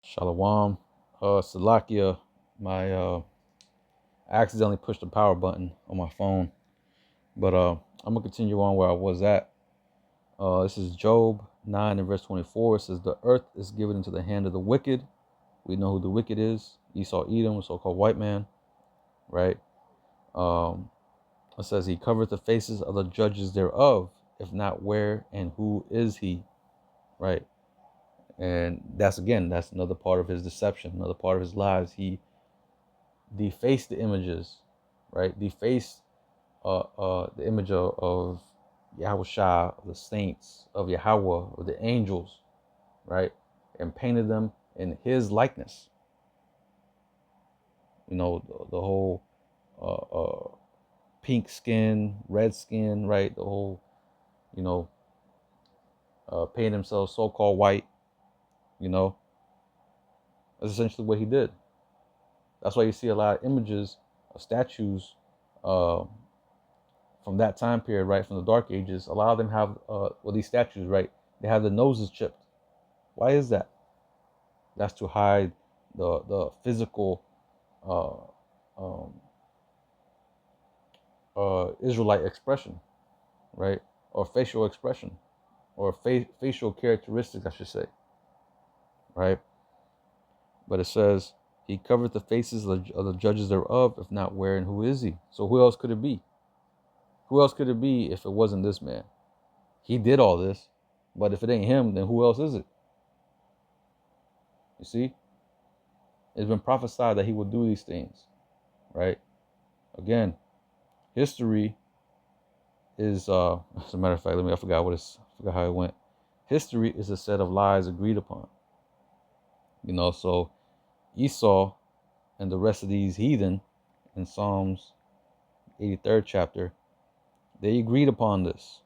Shalom. Salakia. I accidentally pushed the power button on my phone. But I'm gonna continue on where I was at. This is Job 9 and verse 24. It says, the earth is given into the hand of the wicked. We know who the wicked is. Esau, Edom, so-called white man, right? Um, it says he covereth the faces of the judges thereof. If not, where and who is he? Right. And that's another part of his deception, another part of his lies. He defaced the images, right? Defaced the image of Yahweh Shah, of the saints, of Yahweh, of the angels, right? And painted them in his likeness. You know, the whole pink skin, red skin, right? The whole, you know, painting himself so-called white, you know. That's essentially what he did. That's why you see a lot of images of statues uh, from that time period, right, from the Dark Ages. A lot of them have, these statues, right, they have the noses chipped. Why is that? That's to hide the physical uh, um, Israelite expression, right, or facial expression, or facial characteristics, I should say, right. But it says he covered the faces of the judges thereof. If not, where and who is he? So who else could it be? Who else could it be if it wasn't this man? He did all this, but if it ain't him, then who else is it? You see, it's been prophesied that he will do these things, right? Again, history is as a matter of fact, I forgot how it went. History is a set of lies agreed upon. You know, so Esau and the rest of these heathen in Psalms 83rd chapter, they agreed upon this.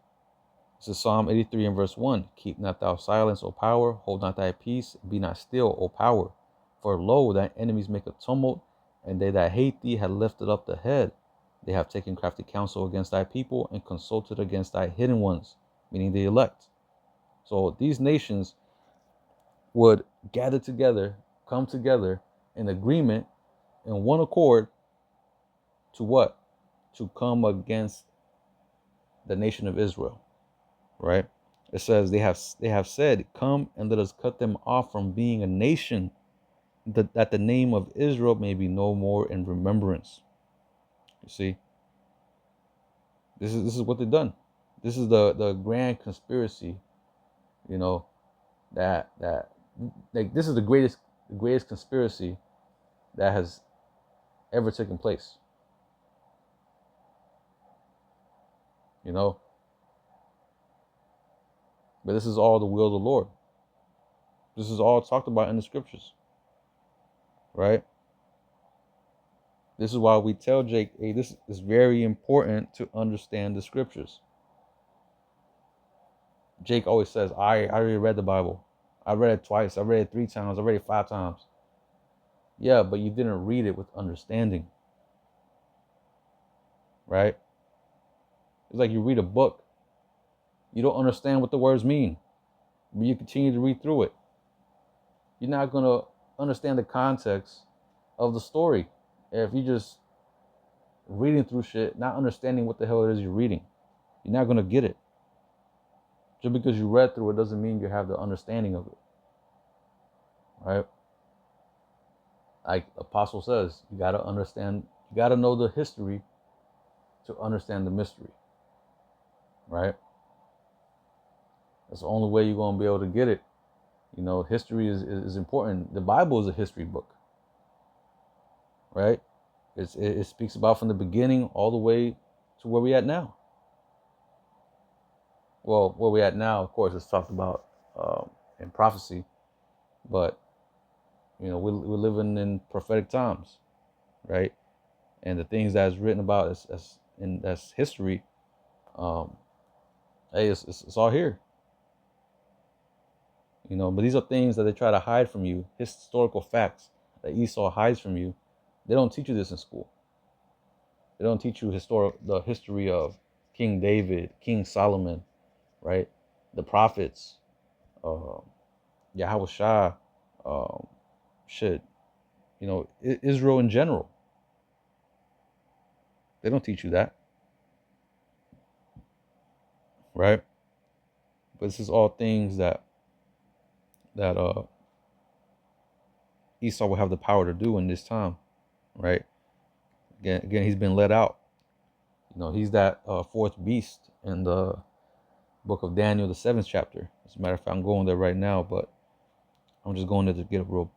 This is Psalm 83 and verse 1. Keep not thou silence, O power, hold not thy peace, be not still, O power. For lo, thy enemies make a tumult, and they that hate thee have lifted up the head. They have taken crafty counsel against thy people, and consulted against thy hidden ones, meaning the elect. So these nations would gather together, come together in agreement, in one accord, to what? To come against the nation of Israel, right? It says they have said, come and let us cut them off from being a nation, that the name of Israel may be no more in remembrance. You see, this is what they've done. This is the grand conspiracy, you know, that like this is the greatest conspiracy that has ever taken place. You know, but this is all the will of the Lord. This is all talked about in the scriptures, right? This is why we tell Jake, hey, this is very important to understand the scriptures. Jake always says, I already read the Bible. I read it twice. I read it 3 times. I read it 5 times. Yeah, but you didn't read it with understanding, right? It's like you read a book. You don't understand what the words mean, but you continue to read through it. You're not going to understand the context of the story if you just reading through shit, not understanding what the hell it is you're reading. You're not going to get it. Just because you read through it doesn't mean you have the understanding of it, right? Like Apostle says, you got to understand, you got to know the history to understand the mystery, right? That's the only way you're going to be able to get it. You know, history is important. The Bible is a history book, right? It speaks about from the beginning all the way to where we at now. Well, where we at now, of course, it's talked about in prophecy, but you know, we're living in prophetic times, right? And the things that's written about that's history. Um, hey, it's all here, you know. But these are things that they try to hide from you, historical facts that Esau hides from you. They don't teach you this in school. They don't teach you the history of King David, King Solomon, right? The prophets, uh, Yahweh Shah, shit, Israel in general. They don't teach you that, right? But this is all things that Esau will have the power to do in this time, right? Again, he's been let out. He's that fourth beast in the book of Daniel, the seventh chapter. As a matter of fact, I'm going there right now, but I'm just going there to get a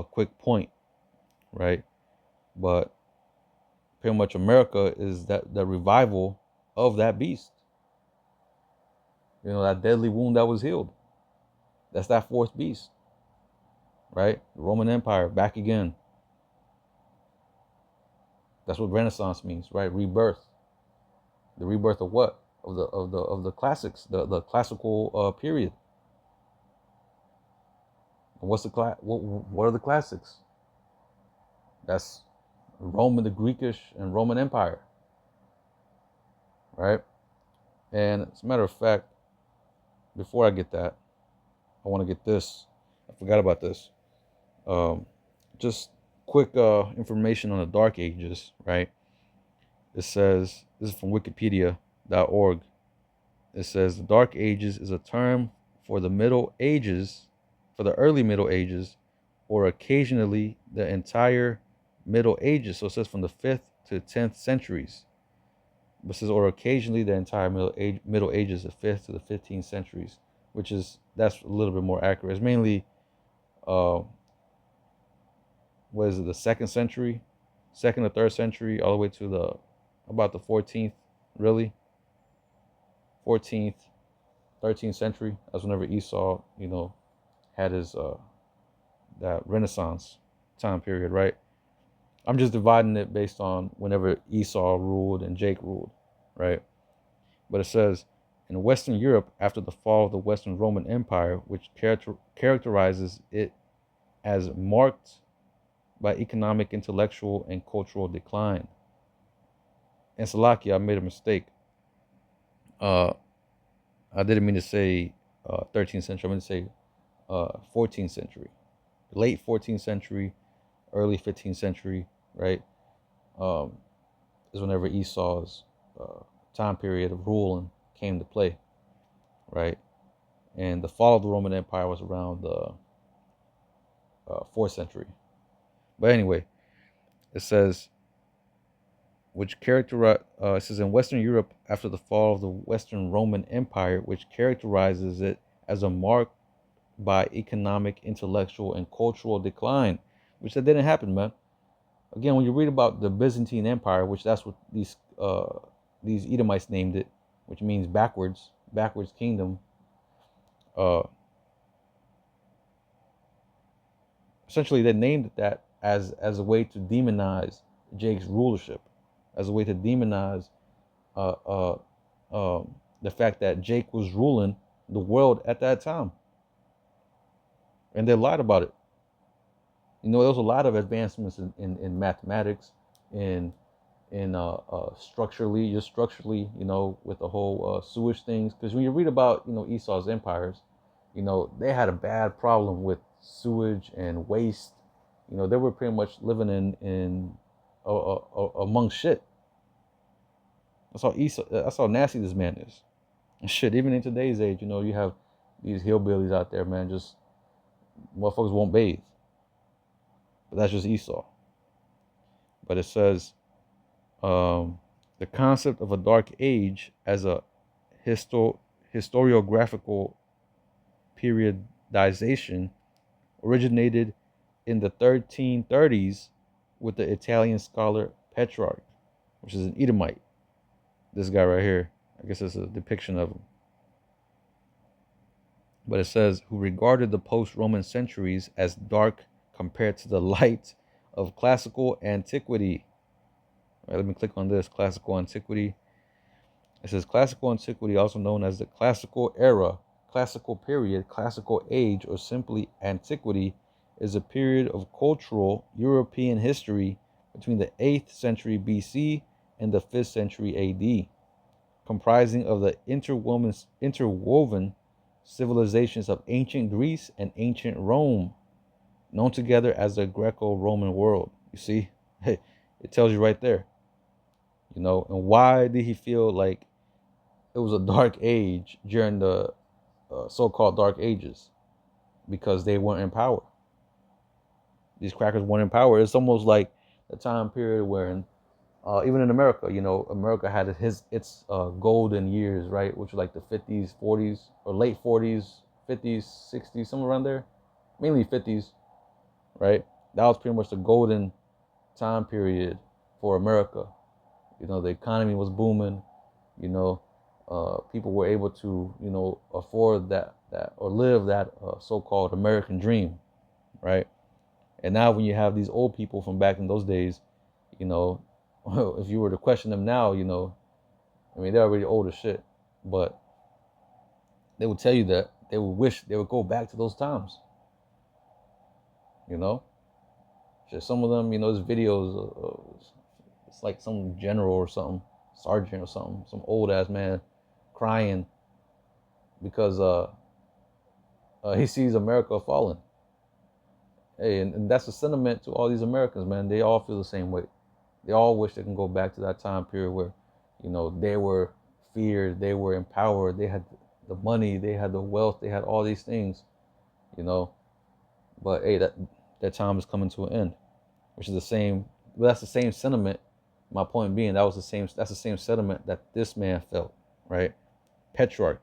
quick point, right? But pretty much America is that the revival of that beast. That deadly wound that was healed. That's that fourth beast, right? The Roman Empire back again. That's what Renaissance means, right? Rebirth. The rebirth of what? Of the classics, the classical period. And what are the classics? That's Roman, the Greekish and Roman Empire, right? And as a matter of fact, before I get that, I want to get this. I forgot about this. Just quick information on the Dark Ages, right? It says, this is from Wikipedia.org. It says the Dark Ages is a term for the Middle Ages, for the early Middle Ages, or occasionally the entire Middle Ages. So it says from the 5th to 10th centuries. But it says, or occasionally the entire Middle Ages, the 5th to the 15th centuries, that's a little bit more accurate. It's mainly, what is it, the second century, second or third century, all the way to about the 14th, really, 14th, 13th century. That's whenever Esau, had his that Renaissance time period, right? I'm just dividing it based on whenever Esau ruled and Jake ruled, right? But it says, in Western Europe, after the fall of the Western Roman Empire, which characterizes it as marked by economic, intellectual, and cultural decline. And Salakia, I made a mistake. I didn't mean to say 13th century. I meant to say 14th century. Late 14th century, early 15th century, right? Is whenever Esau's time period of ruling came to play, right? And the fall of the Roman Empire was around the 4th century. But anyway, it says, it says in Western Europe after the fall of the Western Roman Empire, which characterizes it as a mark by economic, intellectual, and cultural decline, which that didn't happen, man. Again, when you read about the Byzantine Empire, which that's what these Edomites named it, which means backwards kingdom. Essentially, they named it that as a way to demonize Jake's rulership, as a way to demonize the fact that Jake was ruling the world at that time, and they lied about it. There was a lot of advancements in mathematics, in structurally, with the whole sewage things. Because when you read about Esau's empires, they had a bad problem with sewage and waste. They were pretty much living in among shit. That's how nasty this man is. And shit, even in today's age, you have these hillbillies out there, man, just motherfuckers won't bathe. But that's just Esau. But it says, the concept of a dark age as a historiographical periodization originated in the 1330s with the Italian scholar Petrarch, which is an Edomite. This guy right here, I guess it's a depiction of him. But it says, who regarded the post-Roman centuries as dark compared to the light of classical antiquity. All right, let me click on this, classical antiquity. It says classical antiquity, also known as the classical era, classical period, classical age, or simply antiquity, is a period of cultural European history between the 8th century BC and the 5th century AD, comprising of the interwoven civilizations of ancient Greece and ancient Rome. known together as the Greco-Roman world. You see, it tells you right there. And why did he feel like it was a dark age during the so-called Dark Ages? Because they weren't in power. These crackers weren't in power. It's almost like the time period where, even in America, America had its golden years, right? Which were like the 50s, 40s, or late 40s, 50s, 60s, somewhere around there. Mainly 50s, right? That was pretty much the golden time period for America. The economy was booming. People were able to, afford that or live that so-called American dream, right? And now when you have these old people from back in those days, you know, if you were to question them now, I mean, they're already old as shit, but they would tell you that they would wish they would go back to those times, you know? Just some of them, there's videos it's like some general or something, sergeant or something, some old ass man crying because he sees America falling. Hey, and that's a sentiment to all these Americans, man. They all feel the same way. They all wish they can go back to that time period where, they were feared, they were empowered, they had the money, they had the wealth, they had all these things, you know. But hey, that time is coming to an end, which is the same. Well, that's the same sentiment. My point being, That's the same sentiment that this man felt, right? Petrarch,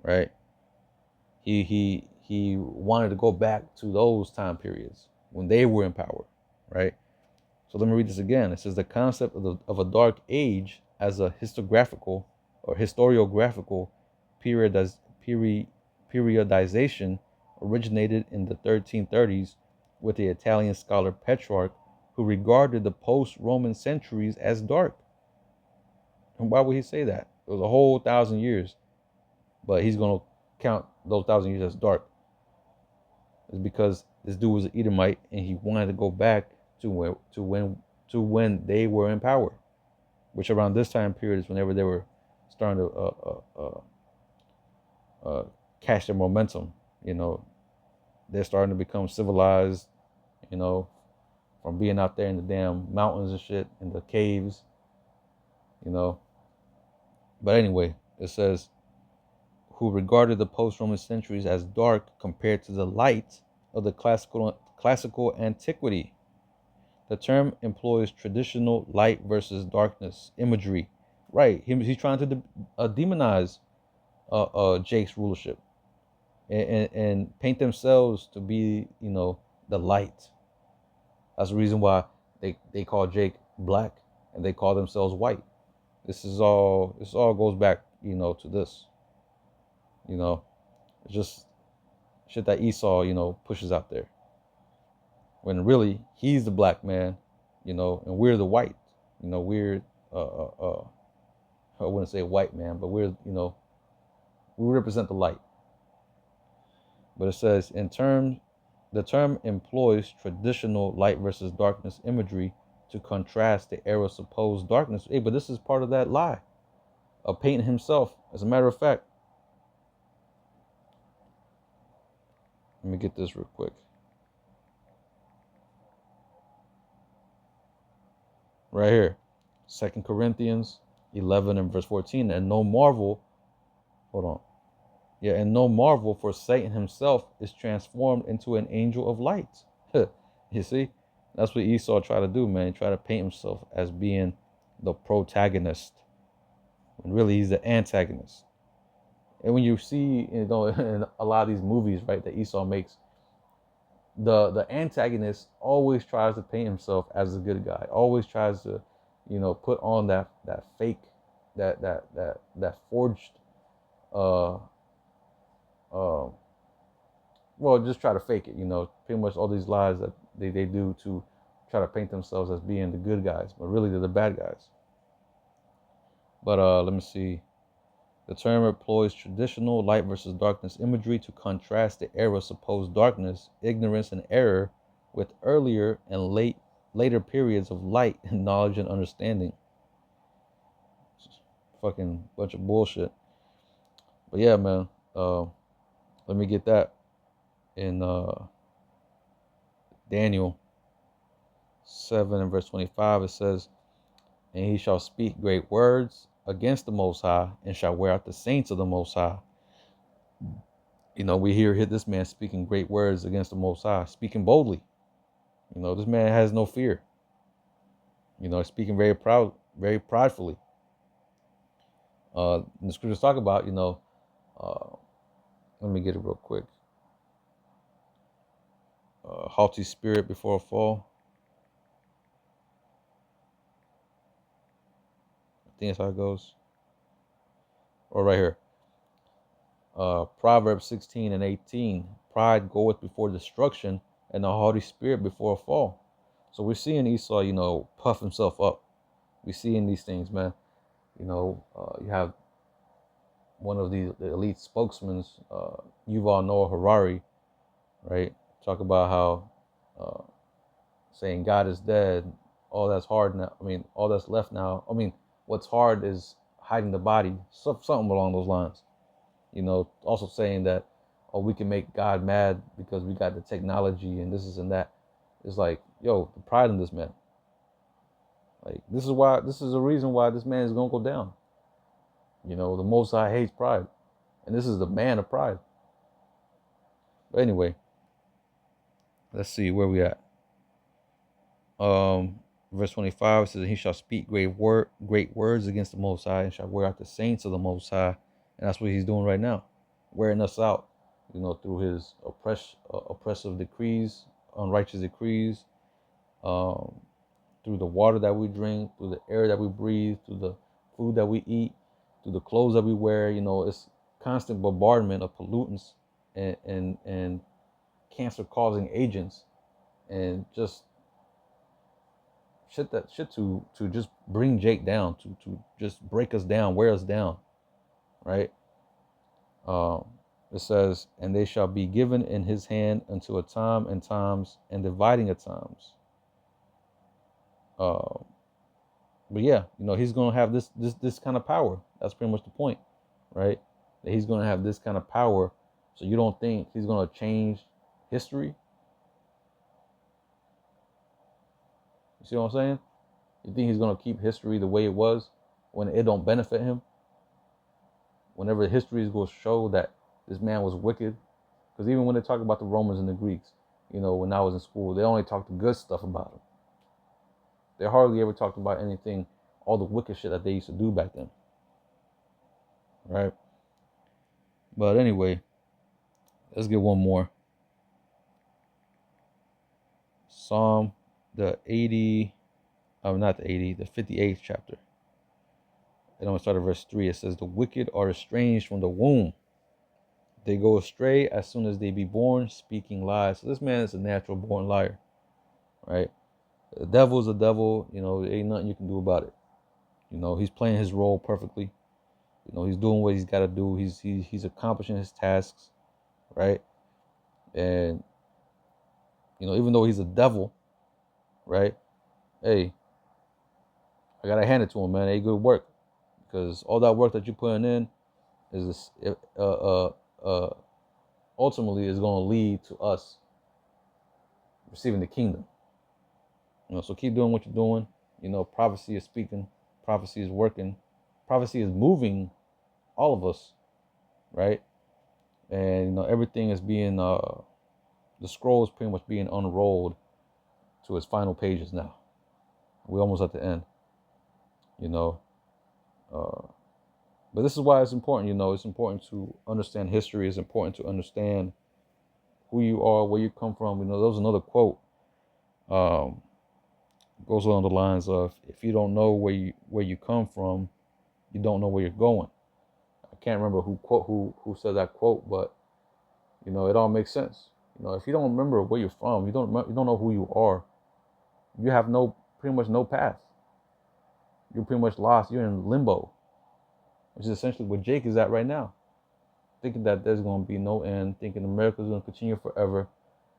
right? He wanted to go back to those time periods when they were in power, right? So let me read this again. It says the concept of a dark age as a historiographical periodization originated in the 1330s with the Italian scholar Petrarch, who regarded the post-Roman centuries as dark. And why would he say that? It was a whole 1,000 years, but he's going to count those 1,000 years as dark. It's because this dude was an Edomite and he wanted to go back to when they were in power, which around this time period is whenever they were starting to catch their momentum. They're starting to become civilized. You know, from being out there in the damn mountains and shit, in the caves. You know, but anyway, it says who regarded the post-Roman centuries as dark compared to the light of the classical antiquity. The term employs traditional light versus darkness imagery. Right, he's trying to demonize Jake's rulership and paint themselves to be, the light. That's the reason why they call Jake black and they call themselves white. This all goes back, to this. It's just shit that Esau, pushes out there. When really he's the black man, and we're the white. We're I wouldn't say white man, but we represent the light. But it says the term employs traditional light versus darkness imagery to contrast the era's supposed darkness. Hey, but this is part of that lie of painting himself. As a matter of fact, let me get this real quick. Right here, 2 Corinthians 11 and verse 14. And no marvel, hold on. Yeah, and no marvel, for Satan himself is transformed into an angel of light. You see? That's what Esau tried to do, man. He tried to paint himself as being the protagonist, when really he's the antagonist. And when you see, in a lot of these movies, right, that Esau makes, the antagonist always tries to paint himself as a good guy. Always tries to, put on that fake, that forged, uh, well, just try to fake it. Pretty much all these lies that they do to try to paint themselves as being the good guys, but really they're the bad guys. But let me see. The term employs traditional light versus darkness imagery to contrast the era's supposed darkness, ignorance, and error with earlier and later periods of light and knowledge and understanding. Fucking bunch of bullshit. But yeah, man. Let me get that in Daniel 7 and verse 25, it says, and he shall speak great words against the Most High, and shall wear out the saints of the Most High. We hear this man speaking great words against the Most High, speaking boldly. This man has no fear. Speaking very proud, very pridefully. The scriptures talk about, let me get it real quick. Haughty spirit before a fall. I think that's how it goes. Or right here. Proverbs 16 and 18. Pride goeth before destruction, and a haughty spirit before a fall. So we're seeing Esau, puff himself up. We're seeing these things, man. You have one of the elite spokesmen, Yuval Noah Harari, right? Talk about how saying God is dead, all that's hard now. All that's left now. What's hard is hiding the body, something along those lines. Also saying that, we can make God mad because we got the technology and this is and that. It's like, yo, the pride in this man. Like, this is a reason why this man is gonna go down. The Most High hates pride, and this is the man of pride. But anyway, let's see where we at. Verse 25 says, he shall speak great words against the Most High, and shall wear out the saints of the Most High. And that's what he's doing right now, wearing us out, through his oppressive decrees, unrighteous decrees, through the water that we drink, through the air that we breathe, through the food that we eat, through the clothes that we wear. It's constant bombardment of pollutants and cancer-causing agents, and just shit to just bring Jake down, to just break us down, wear us down, right? It says, and they shall be given in his hand until a time and times and dividing of times. But yeah, he's gonna have this kind of power. That's pretty much the point, right? That he's gonna have this kind of power. So you don't think he's gonna change history? You see what I'm saying? You think he's gonna keep history the way it was when it don't benefit him? Whenever history is going to show that this man was wicked, because even when they talk about the Romans and the Greeks, when I was in school, they only talked the good stuff about them. They hardly ever talked about anything, all the wicked shit that they used to do back then, right? But anyway, let's get one more. Psalm, the 58th chapter. And I'm going to start at verse 3. It says, the wicked are estranged from the womb. They go astray as soon as they be born, speaking lies. So this man is a natural born liar, right? The devil is a devil. There ain't nothing you can do about it. He's playing his role perfectly. He's doing what he's got to do. He's accomplishing his tasks, right? And, even though he's a devil, right? Hey, I got to hand it to him, man. Hey, good work. Because all that work that you're putting in is ultimately is going to lead to us receiving the kingdom. So keep doing what you're doing. Prophecy is speaking. Prophecy is working. Prophecy is moving all of us, right? And, everything is being, the scroll is pretty much being unrolled to its final pages now. We're almost at the end, But this is why it's important, it's important to understand history. It's important to understand who you are, where you come from. There was another quote, goes along the lines of, if you don't know where you come from, you don't know where you're going. I can't remember who said that quote, but it all makes sense. If you don't remember where you're from, you don't know who you are, you have pretty much no path. You're pretty much lost. You're in limbo, which is essentially where Jake is at right now, thinking that there's going to be no end, thinking America's going to continue forever.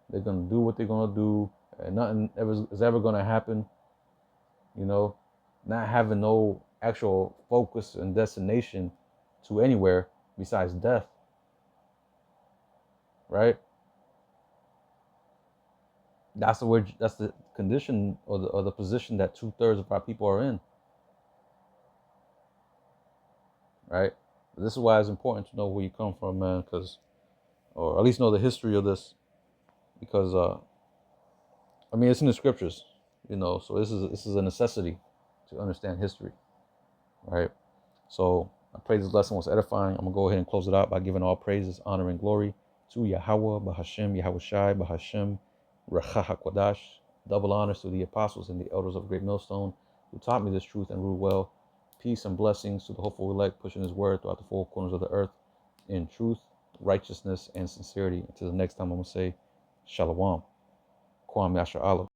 They're going to do what they're going to do, and nothing is ever going to happen. Not having no actual focus and destination to anywhere besides death, right? That's the condition or the position that 2/3 of our people are in, right? This is why it's important to know where you come from, man, because or at least know the history of this, because I mean it's in the scriptures, So this is a necessity to understand history, right? So I pray this lesson was edifying. I'm gonna go ahead and close it out by giving all praises, honor, and glory to Yahweh, Bahashem, Yahweh Shai, Bahashem, Recha HaKodash. Double honors to the apostles and the elders of Great Millstone who taught me this truth and ruled well. Peace and blessings to the hopeful elect pushing his word throughout the four corners of the earth in truth, righteousness, and sincerity. Until the next time, I'm gonna say Shalom. Kwam Yasha Allah.